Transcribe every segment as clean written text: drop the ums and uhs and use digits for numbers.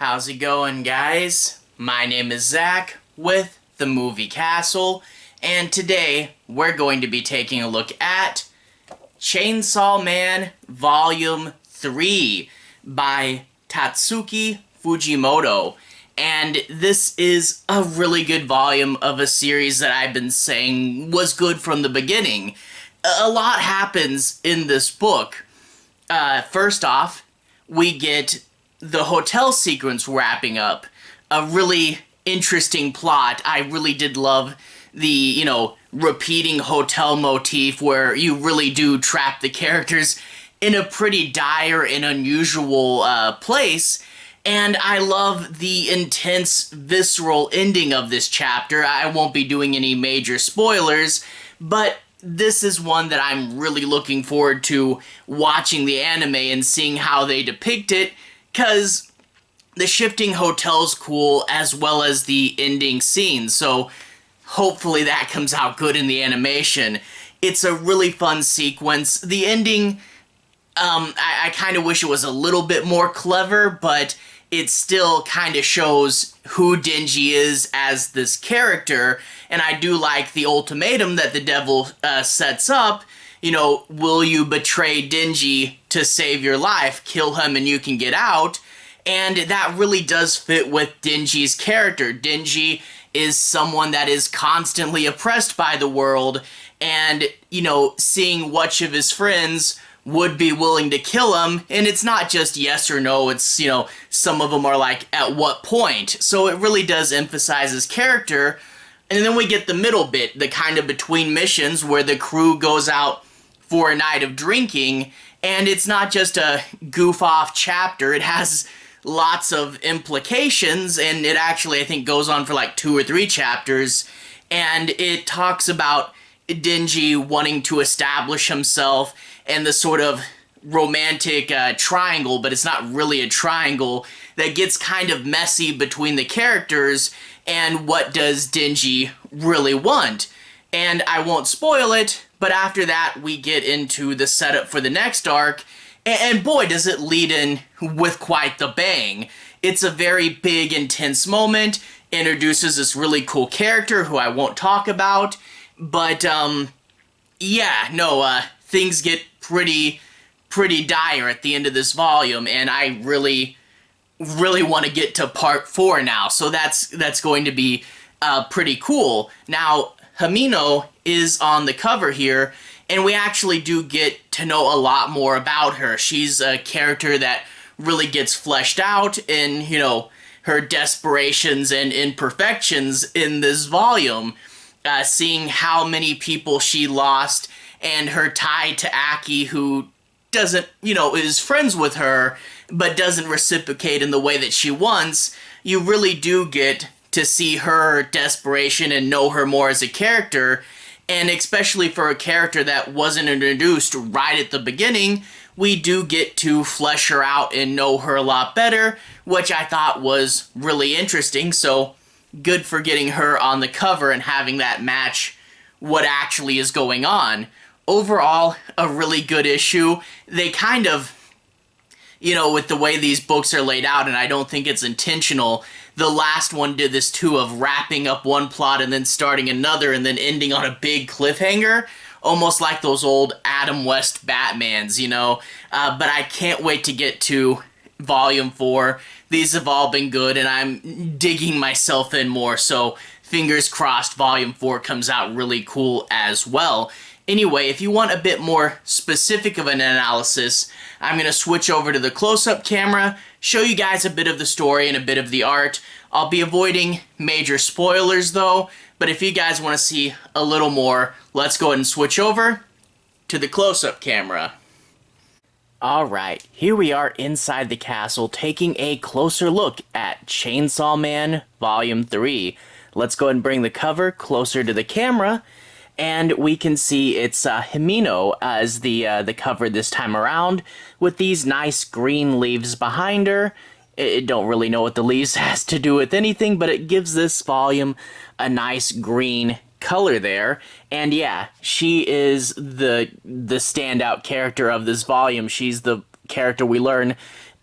How's it going, guys? My name is Zach with the Movie Castle, and today we're going to be taking a look at Chainsaw Man Volume 3 by Tatsuki Fujimoto. And this is a really good volume of a series that I've been saying was good from the beginning. A lot happens in this book. First off, we get the hotel sequence wrapping up. A really interesting plot. I really did love the, repeating hotel motif where you really do trap the characters in a pretty dire and unusual place. And I love the intense, visceral ending of this chapter. I won't be doing any major spoilers, but this is one that I'm really looking forward to watching the anime and seeing how they depict it, because the shifting hotel's cool as well as the ending scene, so hopefully that comes out good in the animation. It's a really fun sequence. The ending, I kind of wish it was a little bit more clever, but it still kind of shows who Denji is as this character, and I do like the ultimatum that the devil sets up. Will you betray Denji to save your life? Kill him and you can get out. And that really does fit with Denji's character. Denji is someone that is constantly oppressed by the world, and, seeing which of his friends would be willing to kill him, and it's not just yes or no, it's, some of them are like, at what point? So it really does emphasize his character. And then we get the middle bit, the kind of between missions where the crew goes out for a night of drinking, and it's not just a goof-off chapter, it has lots of implications, and it actually, I think, goes on for like 2 or 3 chapters, and it talks about Denji wanting to establish himself and the sort of romantic triangle, but it's not really a triangle, that gets kind of messy between the characters, and what does Denji really want. And I won't spoil it, but after that we get into the setup for the next arc, and boy does it lead in with quite the bang. It's a very big, intense moment, introduces this really cool character who I won't talk about, but things get pretty dire at the end of this volume, and I really want to get to part 4 now, so that's going to be pretty cool. Now, Hamino is on the cover here, and we actually do get to know a lot more about her. She's a character that really gets fleshed out in, her desperations and imperfections in this volume. Seeing how many people she lost, and her tie to Aki, who doesn't, is friends with her, but doesn't reciprocate in the way that she wants. You really do get to see her desperation and know her more as a character, and especially for a character that wasn't introduced right at the beginning, we do get to flesh her out and know her a lot better, which I thought was really interesting, so good for getting her on the cover and having that match what actually is going on. Overall, a really good issue. They kind of, with the way these books are laid out, and I don't think it's intentional, the last one did this too, of wrapping up one plot and then starting another and then ending on a big cliffhanger, almost like those old Adam West Batmans, but I can't wait to get to Volume 4. These have all been good, and I'm digging myself in more, so fingers crossed Volume 4 comes out really cool as well. Anyway, if you want a bit more specific of an analysis, I'm going to switch over to the close-up camera, show you guys a bit of the story and a bit of the art. I'll be avoiding major spoilers though, but if you guys want to see a little more, let's go ahead and switch over to the close-up camera. Alright, here we are inside the castle taking a closer look at Chainsaw Man Volume 3. Let's go ahead and bring the cover closer to the camera, and we can see it's Himino as the cover this time around, with these nice green leaves behind her. I don't really know what the leaves has to do with anything, but it gives this volume a nice green color there. And yeah, she is the standout character of this volume. She's the character we learn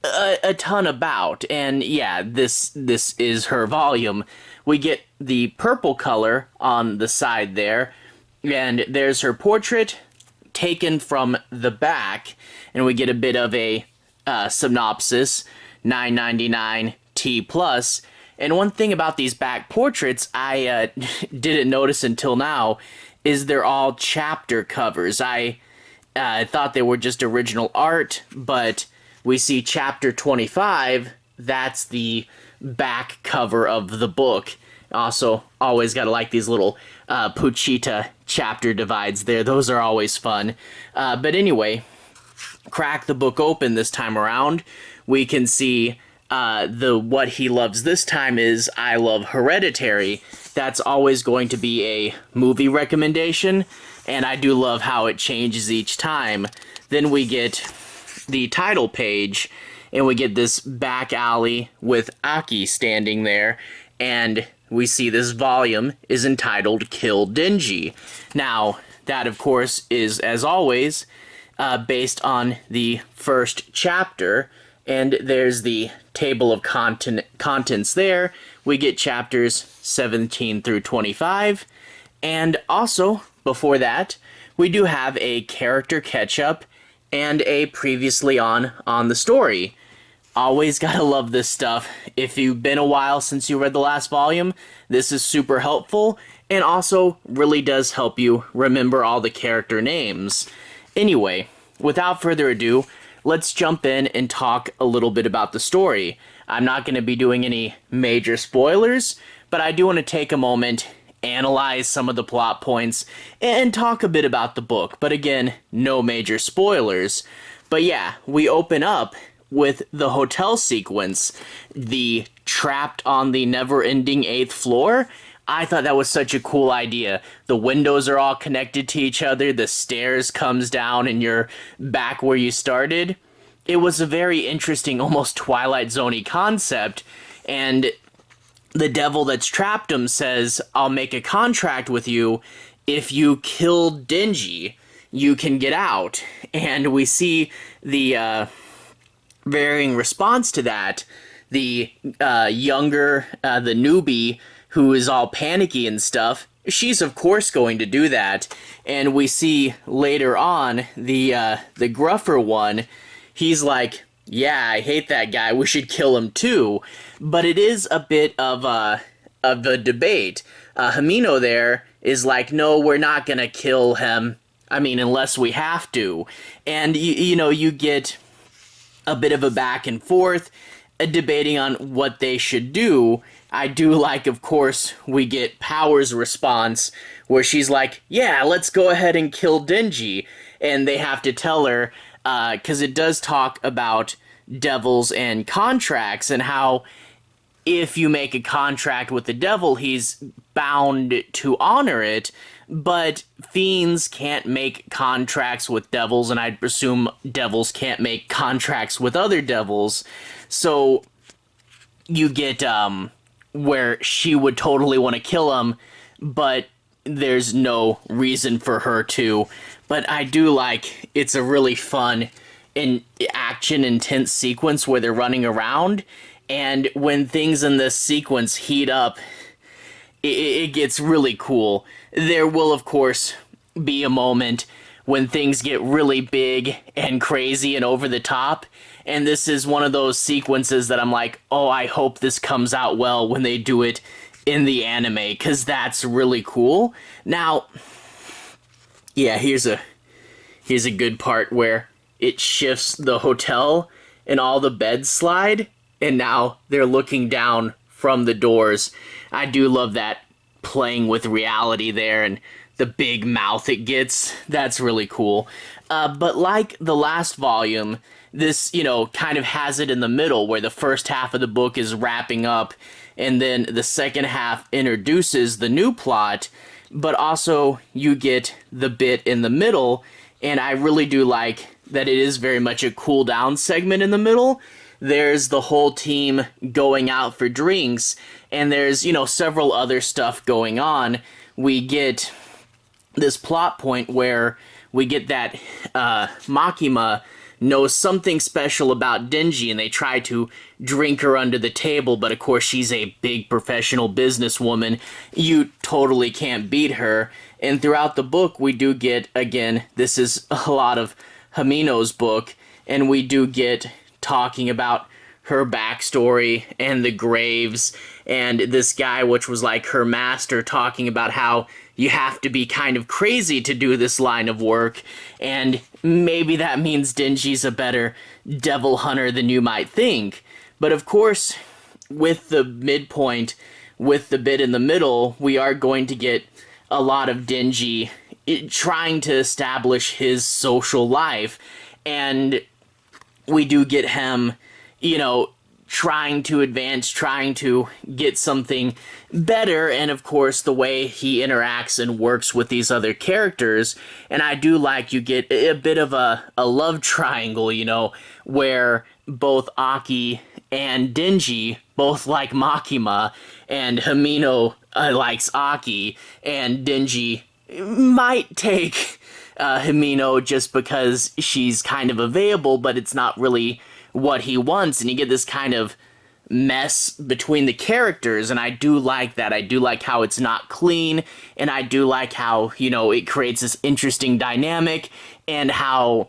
a ton about. And yeah, this is her volume. We get the purple color on the side there, and there's her portrait taken from the back, and we get a bit of a synopsis, 9.99 T plus. And one thing about these back portraits I didn't notice until now is they're all chapter covers. I thought they were just original art, but we see chapter 25, that's the back cover of the book. Also, always gotta like these little Puchita chapter divides there. Those are always fun. But anyway, crack the book open this time around. We can see the what he loves this time is I love Hereditary. That's always going to be a movie recommendation, and I do love how it changes each time. Then we get the title page, and we get this back alley with Aki standing there, and we see this volume is entitled Kill Denji. Now, that of course is, as always, based on the first chapter, and there's the table of contents there. We get chapters 17 through 25, and also, before that, we do have a character catch-up and a previously on the story. Always gotta love this stuff. If you've been a while since you read the last volume, this is super helpful, and also really does help you remember all the character names. Anyway, without further ado, let's jump in and talk a little bit about the story. I'm not going to be doing any major spoilers, but I do want to take a moment, analyze some of the plot points, and talk a bit about the book. But again, no major spoilers. But yeah, we open up with the hotel sequence, the trapped on the never-ending 8th floor. I thought that was such a cool idea. The windows are all connected to each other, the stairs comes down and you're back where you started. It was a very interesting, almost Twilight Zone-y concept, and the devil that's trapped him says, I'll make a contract with you. If you kill Denji, you can get out. And we see the varying response to that. The younger, the newbie, who is all panicky and stuff, she's of course going to do that. And we see later on the gruffer one, he's like, yeah, I hate that guy, we should kill him too. But it is a bit of a debate. Hamino there is like, no, we're not gonna kill him. I mean, unless we have to. And you know, you get a bit of a back and forth, debating on what they should do. I do like, of course, we get Power's response, where she's like, yeah, let's go ahead and kill Denji. And they have to tell her, because it does talk about devils and contracts, and how if you make a contract with the devil, he's bound to honor it, but fiends can't make contracts with devils, and I'd presume devils can't make contracts with other devils. So you get where she would totally want to kill him, but there's no reason for her to. But I do like, it's a really fun and action intense sequence where they're running around, and when things in this sequence heat up, it gets really cool. There will, of course, be a moment when things get really big and crazy and over the top, and this is one of those sequences that I'm like, oh, I hope this comes out well when they do it in the anime, because that's really cool. Now, yeah, here's a good part where it shifts the hotel and all the beds slide, and now they're looking down from the doors. I do love that playing with reality there, and the big mouth it gets. That's really cool. But like the last volume, this, you know, kind of has it in the middle, where the first half of the book is wrapping up, and then the second half introduces the new plot, but also you get the bit in the middle, and I really do like that it is very much a cool down segment in the middle. There's the whole team going out for drinks, and there's, you know, several other stuff going on. We get this plot point where we get that Makima knows something special about Denji, and they try to drink her under the table, but of course she's a big professional businesswoman. You totally can't beat her. And throughout the book, we do get, again, this is a lot of Hamino's book, and we do get talking about her backstory and the graves and this guy, which was like her master, talking about how you have to be kind of crazy to do this line of work, and maybe that means Denji's a better devil hunter than you might think. But of course, with the midpoint, with the bit in the middle, we are going to get a lot of Denji trying to establish his social life, and we do get him, you know, trying to advance, trying to get something better, and of course the way he interacts and works with these other characters. And I do like you get a bit of a love triangle, you know, where both Aki and Denji both like Makima, and Hamino likes Aki, and Denji might take Hamino just because she's kind of available, but it's not really what he wants, and you get this kind of mess between the characters, and I do like that. I do like how it's not clean, and I do like how, you know, it creates this interesting dynamic, and how,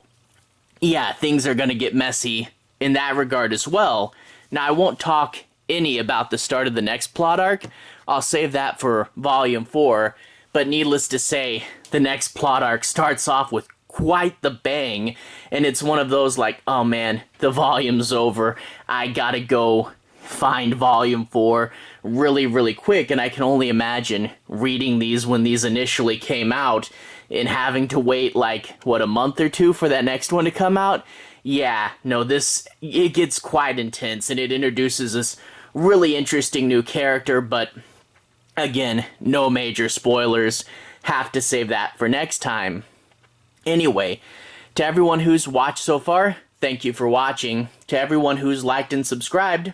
yeah, things are going to get messy in that regard as well. Now, I won't talk any about the start of the next plot arc. I'll save that for Volume 4, but needless to say, the next plot arc starts off with quite the bang, and it's one of those like, oh man, the volume's over, I gotta go find Volume 4 really quick. And I can only imagine reading these when these initially came out and having to wait like, what, a month or two for that next one to come out. Yeah, no, it gets quite intense, and it introduces this really interesting new character, but again, no major spoilers, have to save that for next time. Anyway, to everyone who's watched so far, thank you for watching. To everyone who's liked and subscribed,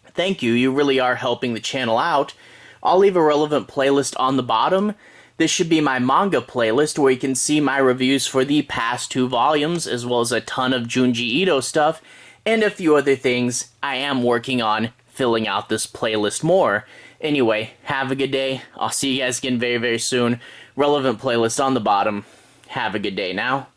thank you. You really are helping the channel out. I'll leave a relevant playlist on the bottom. This should be my manga playlist, where you can see my reviews for the past 2 volumes, as well as a ton of Junji Ito stuff, and a few other things. I am working on filling out this playlist more. Anyway, have a good day. I'll see you guys again very soon. Relevant playlist on the bottom. Have a good day now.